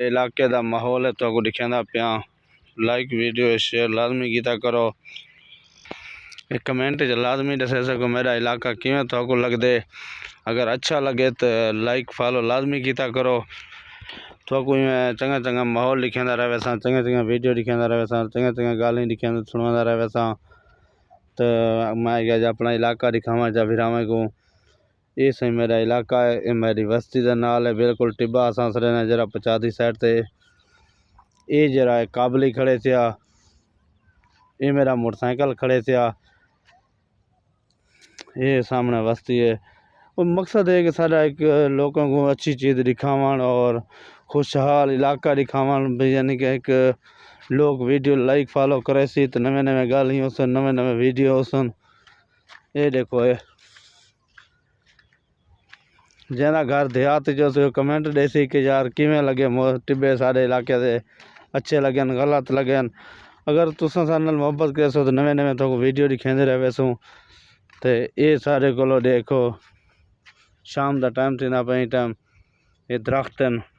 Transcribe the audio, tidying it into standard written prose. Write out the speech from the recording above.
इलाके का माहौल है तो दिखाना पिया। लाइक वीडियो शेयर लाजमी किया करो। एक कमेंट लाजमी दसे सको मेरा इलाका किवें तो लगदे। अगर अच्छा लगे तो लाइक फॉलो लाजमी किया करो। तो चंगा चंगा माहौल दिखाता रहे चंगा चंगा वीडियो दिखाता रहे चंगा चंगा गाली दिखा सुनवा रहे। तो मैं अपना इलाका दिखावा जा फिरावे को। ये सही मेरा इलाका है, ये मेरी बस्ती का नाल है बिल्कुल टिब्बा सांस रहना जरा पचादी साइड से। ये जरा काबली खड़े थे, ये मेरा मोटरसाइकिल खड़े थे, ये सामने बस्ती है। और मकसद है कि सारा एक लोगों को अच्छी चीज़ दिखावन और खुशहाल इलाका दिखावन, यानी कि एक लोग वीडियो लाइक फॉलो करे सी तो नवे नवे गालियों सन नवे नवे वीडियो सन। ये देखो ये जना घर देहात जो से कमेंट दे सी कि यार किमें लगे टिब्बे सारे इलाके से अच्छे लगे गलत लगे। अगर तुसा सारे नाल मोहब्बत करो तो नवे नवे तो वीडियो दिखाते रहे सो। तो ये सारे को देखो शाम का टाइम थी ना पे टाइम ये दरख्त हैं।